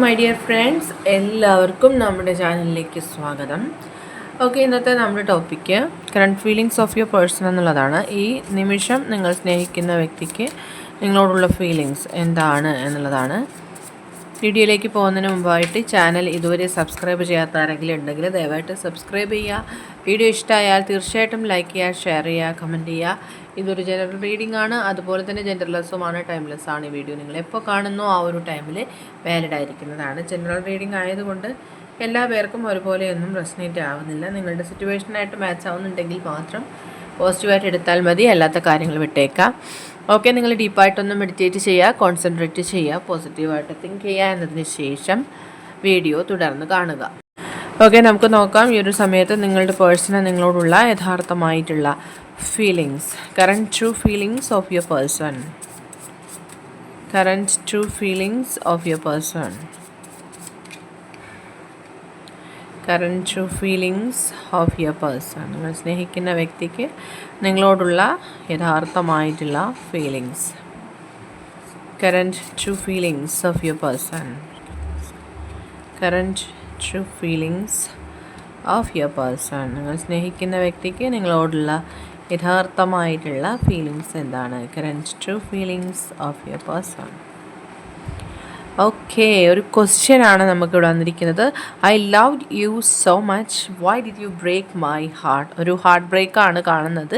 My dear friends, എല്ലാവർക്കും നമ്മുടെ ചാനലിലേക്ക് സ്വാഗതം. ഓക്കെ, ഇന്നത്തെ നമ്മുടെ topic current feelings of your person എന്നുള്ളതാണ്. ഈ നിമിഷം നിങ്ങൾ സ്നേഹിക്കുന്ന വ്യക്തിക്ക് നിങ്ങളോടുള്ള ഫീലിങ്സ് എന്താണ് എന്നുള്ളതാണ്. വീഡിയോയിലേക്ക് പോകുന്നതിന് മുമ്പായിട്ട് ചാനൽ ഇതുവരെ സബ്സ്ക്രൈബ് ചെയ്യാത്ത ആരെങ്കിലും ഉണ്ടെങ്കിൽ ദയവായിട്ട് സബ്സ്ക്രൈബ് ചെയ്യുക. വീഡിയോ ഇഷ്ടമായാൽ തീർച്ചയായിട്ടും ലൈക്ക് ചെയ്യുക, ഷെയർ ചെയ്യുക, കമൻറ്റ് ചെയ്യുക. ഇതൊരു ജനറൽ റീഡിംഗ് ആണ്, അതുപോലെ തന്നെ ജെൻഡർലെസ്സുമാണ്, ടൈംലെസ് ആണ്. ഈ വീഡിയോ നിങ്ങൾ എപ്പോൾ കാണുന്നോ ആ ഒരു ടൈമിൽ വാലിഡ് ആയിരിക്കുന്നതാണ്. ജനറൽ റീഡിംഗ് ആയതുകൊണ്ട് എല്ലാ പേർക്കും ഒരുപോലെയൊന്നും റെസനേറ്റ് ആവുന്നില്ല. നിങ്ങളുടെ സിറ്റുവേഷനായിട്ട് മാച്ച് ആവുന്നുണ്ടെങ്കിൽ മാത്രം പോസിറ്റീവായിട്ട് എടുത്താൽ മതി, അല്ലാത്ത കാര്യങ്ങൾ വിട്ടേക്കാം. ഓക്കെ, നിങ്ങൾ ഡീപ്പായിട്ടൊന്ന് മെഡിറ്റേറ്റ് ചെയ്യുക, കോൺസെൻട്രേറ്റ് ചെയ്യുക, പോസിറ്റീവായിട്ട് തിങ്ക് ചെയ്യുക. എന്നതിന് ശേഷം വീഡിയോ തുടർന്ന് കാണുക. ഓക്കെ, നമുക്ക് നോക്കാം ഈ ഒരു സമയത്ത് നിങ്ങളുടെ പേഴ്സണ് നിങ്ങളോടുള്ള യഥാർത്ഥമായിട്ടുള്ള feelings, current true feelings of your person. Current true feelings of your person. Current true feelings of your person. നിങ്ങൾ സ്നേഹിക്കുന്ന വ്യക്തിക്ക് നിങ്ങളോടുള്ള യഥാർത്ഥമായിട്ടുള്ള feelings. Current true feelings of your person. Current true feelings of your person. നിങ്ങൾ സ്നേഹിക്കുന്ന വ്യക്തിക്ക് നിങ്ങളോടുള്ള യഥാർത്ഥമായിട്ടുള്ള ഫീലിങ്സ് എന്താണ്? Current true feelings of your person. Okay, ഒരു ക്വസ്റ്റ്യൻ ആണ് നമുക്കിവിടെ വന്നിരിക്കുന്നത്. I loved you so much, why did you break my heart. ഒരു ഹാർട്ട് ബ്രേക്കാണ് കാണുന്നത്.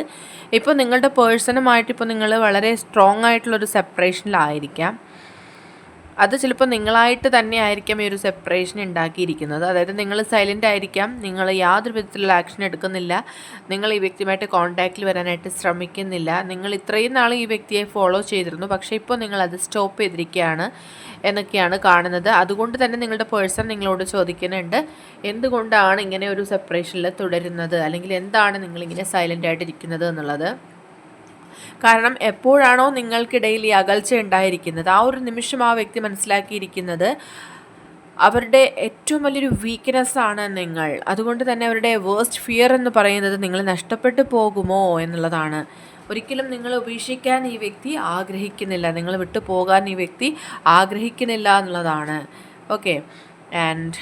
ഇപ്പോൾ നിങ്ങളുടെ പേഴ്സണുമായിട്ട് ഇപ്പോൾ നിങ്ങൾ വളരെ സ്ട്രോങ് ആയിട്ടുള്ളൊരു സെപ്പറേഷനിലായിരിക്കാം. അത് ചിലപ്പോൾ നിങ്ങളായിട്ട് തന്നെ ആയിരിക്കാം ഈ ഒരു സെപ്പറേഷൻ ഉണ്ടാക്കിയിരിക്കുന്നത്. അതായത് നിങ്ങൾ സൈലൻ്റ് ആയിരിക്കാം, നിങ്ങൾ യാതൊരു വിധത്തിലുള്ള ആക്ഷൻ എടുക്കുന്നില്ല, നിങ്ങൾ ഈ വ്യക്തിയുമായിട്ട് കോൺടാക്റ്റിൽ വരാനായിട്ട് ശ്രമിക്കുന്നില്ല. നിങ്ങൾ ഇത്രയും നാൾ ഈ വ്യക്തിയെ ഫോളോ ചെയ്തിരുന്നു, പക്ഷേ ഇപ്പോൾ നിങ്ങളത് സ്റ്റോപ്പ് ചെയ്തിരിക്കുകയാണ് എന്നൊക്കെയാണ് കാണുന്നത്. അതുകൊണ്ട് തന്നെ നിങ്ങളുടെ പേഴ്സൺ നിങ്ങളോട് ചോദിക്കുന്നുണ്ട്, എന്തുകൊണ്ടാണ് ഇങ്ങനെ ഒരു സെപ്പറേഷനിൽ തുടരുന്നത്, അല്ലെങ്കിൽ എന്താണ് നിങ്ങളിങ്ങനെ സൈലൻ്റ് ആയിട്ടിരിക്കുന്നത് എന്നുള്ളത്. കാരണം എപ്പോഴാണോ നിങ്ങൾക്കിടയിൽ ഈ അകൽച്ച ഉണ്ടായിരിക്കുന്നത്, ആ ഒരു നിമിഷം ആ വ്യക്തി മനസ്സിലാക്കിയിരിക്കുന്നത് അവരുടെ ഏറ്റവും വലിയൊരു വീക്ക്നെസ് ആണ് നിങ്ങൾ. അതുകൊണ്ട് തന്നെ അവരുടെ വേർസ്റ്റ് ഫിയർ എന്ന് പറയുന്നത് നിങ്ങൾ നഷ്ടപ്പെട്ടു പോകുമോ എന്നുള്ളതാണ്. ഒരിക്കലും നിങ്ങൾ ഉപേക്ഷിക്കാൻ ഈ വ്യക്തി ആഗ്രഹിക്കുന്നില്ല, നിങ്ങൾ വിട്ടു പോകാൻ ഈ വ്യക്തി ആഗ്രഹിക്കുന്നില്ല എന്നുള്ളതാണ്. Okay, and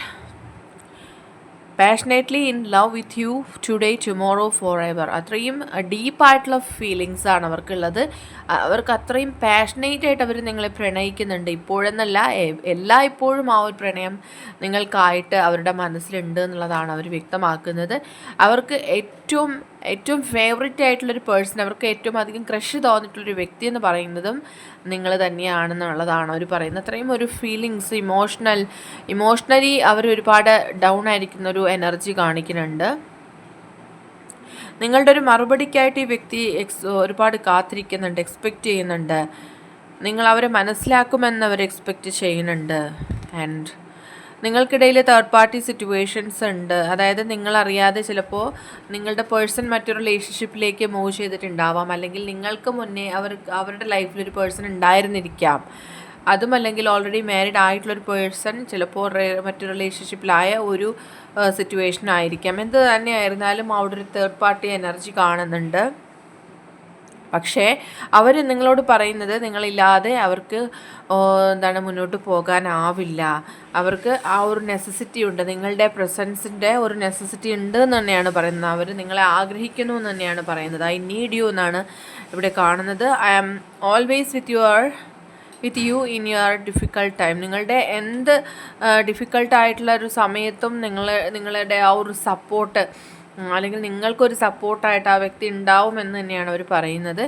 passionately in love with you today tomorrow for ever. അത്രയും ഡീപ്പായിട്ടുള്ള ഫീലിങ്സ് ആണ് അവർക്കുള്ളത്. അവർക്ക് അത്രയും പാഷനേറ്റ് ആയിട്ട് അവർ നിങ്ങളെ പ്രണയിക്കുന്നുണ്ട്. ഇപ്പോഴെന്നല്ല, ഇപ്പോഴും ആ ഒരു പ്രണയം നിങ്ങൾക്കായിട്ട് അവരുടെ മനസ്സിലുണ്ട് എന്നുള്ളതാണ് അവർ വ്യക്തമാക്കുന്നത്. അവർക്ക് ഏറ്റവും ഫേവറേറ്റ് ആയിട്ടുള്ളൊരു പേഴ്സൺ, അവർക്ക് ഏറ്റവും അധികം ക്രഷ് തോന്നിയിട്ടുള്ളൊരു വ്യക്തി എന്ന് പറയുന്നതും നിങ്ങൾ തന്നെയാണെന്നുള്ളതാണ് അവർ പറയുന്നത്. അത്രയും ഒരു ഫീലിങ്സ്, ഇമോഷണലി അവർ ഒരുപാട് ഡൗൺ ആയിരിക്കുന്ന ഒരു എനർജി കാണിക്കുന്നുണ്ട്. നിങ്ങളുടെ ഒരു മറുപടിക്കായിട്ട് ഈ വ്യക്തി ഒരുപാട് കാത്തിരിക്കുന്നുണ്ട്, എക്സ്പെക്റ്റ് ചെയ്യുന്നുണ്ട്. നിങ്ങൾ അവരെ മനസ്സിലാക്കുമെന്ന് അവർ എക്സ്പെക്റ്റ് ചെയ്യുന്നുണ്ട്. ആൻഡ് നിങ്ങൾക്കിടയിൽ തേർഡ് പാർട്ടി സിറ്റുവേഷൻസ് ഉണ്ട്. അതായത് നിങ്ങളറിയാതെ ചിലപ്പോൾ നിങ്ങളുടെ പേഴ്സൺ മറ്റൊരു റിലേഷൻഷിപ്പിലേക്ക് മൂവ് ചെയ്തിട്ടുണ്ടാവാം, അല്ലെങ്കിൽ നിങ്ങൾക്ക് മുന്നേ അവരുടെ ലൈഫിലൊരു പേഴ്സൺ ഉണ്ടായിരുന്നിരിക്കാം. അതുമല്ലെങ്കിൽ ഓൾറെഡി മാരീഡ് ആയിട്ടുള്ളൊരു പേഴ്സൺ ചിലപ്പോൾ മറ്റൊരു റിലേഷൻഷിപ്പിലായ ഒരു സിറ്റുവേഷൻ ആയിരിക്കാം. എന്ത് തന്നെയായിരുന്നാലും അവിടെ ഒരു തേർഡ് പാർട്ടി എനർജി കാണുന്നുണ്ട്. പക്ഷേ അവർ നിങ്ങളോട് പറയുന്നത് നിങ്ങളില്ലാതെ അവർക്ക് മുന്നോട്ട് പോകാനാവില്ല. അവർക്ക് ആ ഒരു നെസസിറ്റി ഉണ്ട്, നിങ്ങളുടെ പ്രസൻസിൻ്റെ ഒരു നെസസിറ്റി ഉണ്ട് എന്ന് തന്നെയാണ് പറയുന്നത്. അവർ നിങ്ങളെ ആഗ്രഹിക്കുന്നു എന്ന് തന്നെയാണ് പറയുന്നത്. ഐ നീഡ് യു എന്നാണ് ഇവിടെ കാണുന്നത്. I am always with you in your difficult time. നിങ്ങളുടെ എന്ത് ഡിഫിക്കൾട്ടായിട്ടുള്ള ഒരു സമയത്തും നിങ്ങളുടെ ആ ഒരു സപ്പോർട്ട്, അല്ലെങ്കിൽ നിങ്ങൾക്കൊരു സപ്പോർട്ടായിട്ട് ആ വ്യക്തി ഉണ്ടാവുമെന്ന് തന്നെയാണ് അവർ പറയുന്നത്.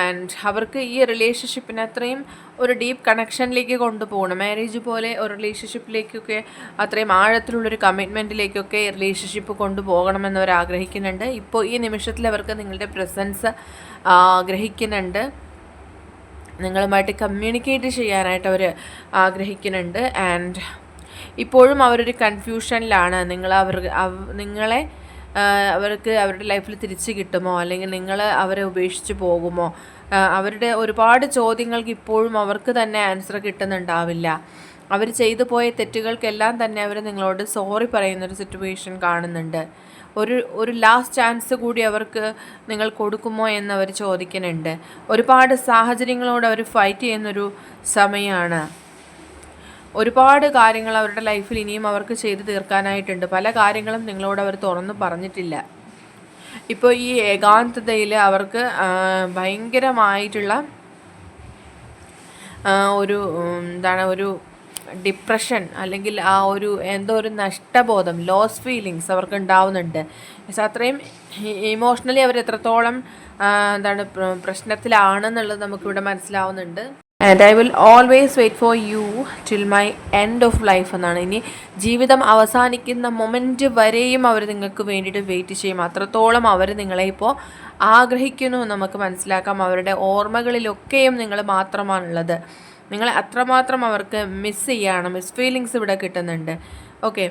ആൻഡ് അവർക്ക് ഈ റിലേഷൻഷിപ്പിനെ അത്രയും ഒരു ഡീപ്പ് കണക്ഷനിലേക്ക് കൊണ്ടുപോകണം. മാരേജ് പോലെ ഒരു റിലേഷൻഷിപ്പിലേക്കൊക്കെ അത്രയും ആഴത്തിലുള്ളൊരു കമ്മിറ്റ്മെൻറ്റിലേക്കൊക്കെ റിലേഷൻഷിപ്പ് കൊണ്ടുപോകണമെന്ന് അവർ ആഗ്രഹിക്കുന്നുണ്ട്. ഇപ്പോൾ ഈ നിമിഷത്തിൽ അവർക്ക് നിങ്ങളുടെ പ്രസൻസ് ആഗ്രഹിക്കുന്നുണ്ട്, നിങ്ങളുമായിട്ട് കമ്മ്യൂണിക്കേറ്റ് ചെയ്യാനായിട്ട് അവർ ആഗ്രഹിക്കുന്നുണ്ട്. ആൻഡ് ഇപ്പോഴും അവരൊരു കൺഫ്യൂഷനിലാണ്. നിങ്ങളെ അവർക്ക് അവരുടെ ലൈഫിൽ തിരിച്ച് കിട്ടുമോ, അല്ലെങ്കിൽ നിങ്ങൾ അവരെ ഉപേക്ഷിച്ച് പോകുമോ. അവരുടെ ഒരുപാട് ചോദ്യങ്ങൾക്ക് ഇപ്പോഴും അവർക്ക് തന്നെ ആൻസർ കിട്ടുന്നുണ്ടാവില്ല. അവർ ചെയ്തു പോയ തെറ്റുകൾക്കെല്ലാം തന്നെ അവർ നിങ്ങളോട് സോറി പറയുന്നൊരു സിറ്റുവേഷൻ കാണുന്നുണ്ട്. ഒരു ലാസ്റ്റ് ചാൻസ് കൂടി അവർക്ക് നിങ്ങൾ കൊടുക്കുമോ എന്നവർ ചോദിക്കുന്നുണ്ട്. ഒരുപാട് സാഹചര്യങ്ങളോട് അവർ ഫൈറ്റ് ചെയ്യുന്നൊരു സമയമാണ്. ഒരുപാട് കാര്യങ്ങൾ അവരുടെ ലൈഫിൽ ഇനിയും അവർക്ക് ചെയ്തു തീർക്കാനായിട്ടുണ്ട്. പല കാര്യങ്ങളും നിങ്ങളോട് അവർ തുറന്ന് പറഞ്ഞിട്ടില്ല. ഇപ്പോൾ ഈ ഏകാന്തതയിൽ അവർക്ക് ഭയങ്കരമായിട്ടുള്ള ഒരു ഡിപ്രഷൻ, അല്ലെങ്കിൽ ആ ഒരു എന്തോ ഒരു നഷ്ടബോധം, ലോസ് ഫീലിങ്സ് അവർക്ക് ഉണ്ടാവുന്നുണ്ട്. അത്രയും ഇമോഷണലി അവർ എത്രത്തോളം പ്രശ്നത്തിലാണെന്നുള്ളത് നമുക്കിവിടെ മനസ്സിലാവുന്നുണ്ട്. And I will always wait for you till my end of life എന്നാണ്. ഇനി ജീവിതം അവസാനിക്കുന്ന മൊമെൻറ്റ് വരെയും അവർ നിങ്ങൾക്ക് വേണ്ടിയിട്ട് വെയിറ്റ് ചെയ്യും. അത്രത്തോളം അവർ നിങ്ങളെ ഇപ്പോൾ ആഗ്രഹിക്കുന്നു നമുക്ക് മനസ്സിലാക്കാം. അവരുടെ ഓർമ്മകളിലൊക്കെയും നിങ്ങൾ മാത്രമാണുള്ളത്. നിങ്ങളെ അത്രമാത്രം അവർക്ക് മിസ് ചെയ്യാണ്, മിസ് ഫീലിങ്സ് ഇവിടെ കിട്ടുന്നുണ്ട്. ഓക്കെ,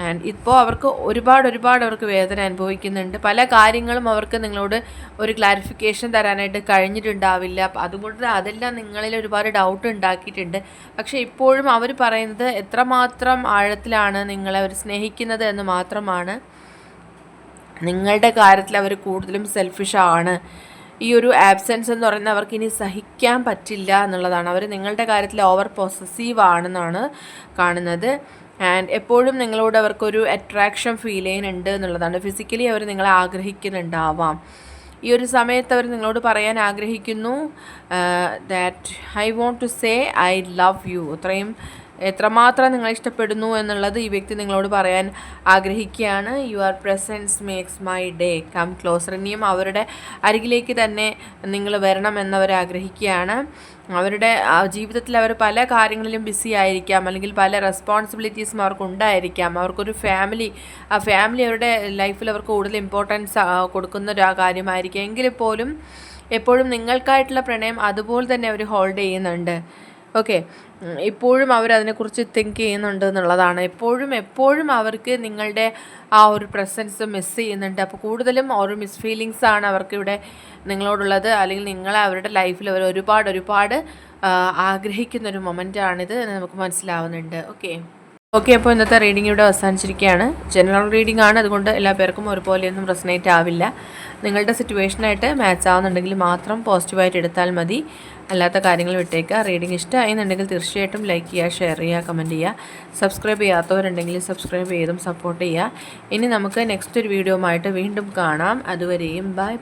ആൻഡ് ഇപ്പോൾ അവർക്ക് ഒരുപാട് അവർക്ക് വേദന അനുഭവിക്കുന്നുണ്ട്. പല കാര്യങ്ങളും അവർക്ക് നിങ്ങളോട് ഒരു ക്ലാരിഫിക്കേഷൻ തരാനായിട്ട് കഴിഞ്ഞിട്ടുണ്ടാവില്ല. അതുകൊണ്ട് അതെല്ലാം നിങ്ങളിൽ ഒരുപാട് ഡൗട്ട് ഉണ്ടാക്കിയിട്ടുണ്ട്. പക്ഷേ ഇപ്പോഴും അവർ പറയുന്നത് എത്രമാത്രം ആഴത്തിലാണ് നിങ്ങളെ അവർ സ്നേഹിക്കുന്നത് എന്ന് മാത്രമാണ്. നിങ്ങളുടെ കാര്യത്തിൽ അവർ കൂടുതലും സെൽഫിഷാണ്. ഈ ഒരു ആബ്സെൻസ് എന്ന് പറയുന്നത് അവർക്ക് ഇനി സഹിക്കാൻ പറ്റില്ല എന്നുള്ളതാണ്. അവർ നിങ്ങളുടെ കാര്യത്തിൽ ഓവർ പൊസസീവ് ആണെന്നാണ് കാണുന്നത്. ആൻഡ് എപ്പോഴും നിങ്ങളോട് അവർക്കൊരു അട്രാക്ഷൻ ഫീൽ ചെയ്യുന്നുണ്ട് എന്നുള്ളതാണ്. ഫിസിക്കലി അവർ നിങ്ങളെ ആഗ്രഹിക്കുന്നുണ്ടാവാം. ഈ ഒരു സമയത്ത് അവർ നിങ്ങളോട് പറയാൻ ആഗ്രഹിക്കുന്നു that I want to say I love you. എത്രമാത്രം നിങ്ങൾ ഇഷ്ടപ്പെടുന്നു എന്നുള്ളത് ഈ വ്യക്തി നിങ്ങളോട് പറയാൻ ആഗ്രഹിക്കുകയാണ്. Your presence makes my day come closer. ഇനിയും അവരുടെ അരികിലേക്ക് തന്നെ നിങ്ങൾ വരണമെന്നവർ ആഗ്രഹിക്കുകയാണ്. അവരുടെ ജീവിതത്തിൽ അവർ പല കാര്യങ്ങളിലും ബിസി ആയിരിക്കാം, അല്ലെങ്കിൽ പല റെസ്പോൺസിബിലിറ്റീസും അവർക്കുണ്ടായിരിക്കാം. അവർക്കൊരു ആ ഫാമിലി അവരുടെ ലൈഫിൽ അവർക്ക് കൂടുതൽ ഇമ്പോർട്ടൻസ് കൊടുക്കുന്ന ഒരു കാര്യമായിരിക്കും. എങ്കിൽ പോലും എപ്പോഴും നിങ്ങൾക്കായിട്ടുള്ള പ്രണയം അതുപോലെ തന്നെ അവർ ഹോൾഡ് ചെയ്യുന്നുണ്ട്. ഓക്കെ, ഇപ്പോഴും അവരതിനെക്കുറിച്ച് തിങ്ക് ചെയ്യുന്നുണ്ട് എന്നുള്ളതാണ്. എപ്പോഴും അവർക്ക് നിങ്ങളുടെ ആ ഒരു പ്രസൻസ് മിസ് ചെയ്യുന്നുണ്ട്. അപ്പോൾ കൂടുതലും ഒരു മിസ് ഫീലിങ്സ് ആണ് അവർക്കിവിടെ നിങ്ങളോടുള്ളത്, അല്ലെങ്കിൽ നിങ്ങളെ അവരുടെ ലൈഫിൽ അവർ ഒരുപാട് ആഗ്രഹിക്കുന്നൊരു മൊമെൻ്റാണിത് നമുക്ക് മനസ്സിലാവുന്നുണ്ട്. ഓക്കെ, അപ്പോൾ ഇന്നത്തെ റീഡിംഗ് ഇവിടെ അവസാനിച്ചിരിക്കുകയാണ്. ജനറൽ റീഡിംഗ് ആണ്, അതുകൊണ്ട് എല്ലാ പേർക്കും ഒരുപോലെയൊന്നും റെസനേറ്റ് ആവില്ല. നിങ്ങളുടെ സിറ്റുവേഷനായിട്ട് മാച്ച് ആവുന്നുണ്ടെങ്കിൽ മാത്രം പോസിറ്റീവായിട്ട് എടുത്താൽ മതി, അല്ലാത്ത കാര്യങ്ങൾ വിട്ടേക്കുക. റീഡിംഗ് ഇഷ്ടമായെന്നുണ്ടെങ്കിൽ തീർച്ചയായിട്ടും ലൈക്ക് ചെയ്യുക, ഷെയർ ചെയ്യുക, കമൻറ്റ് ചെയ്യുക. സബ്സ്ക്രൈബ് ചെയ്യാത്തവരുണ്ടെങ്കിൽ സബ്സ്ക്രൈബ് ചെയ്തും സപ്പോർട്ട് ചെയ്യുക. ഇനി നമുക്ക് നെക്സ്റ്റ് ഒരു വീഡിയോ ആയിട്ട് വീണ്ടും കാണാം. അതുവരെയും ബൈ.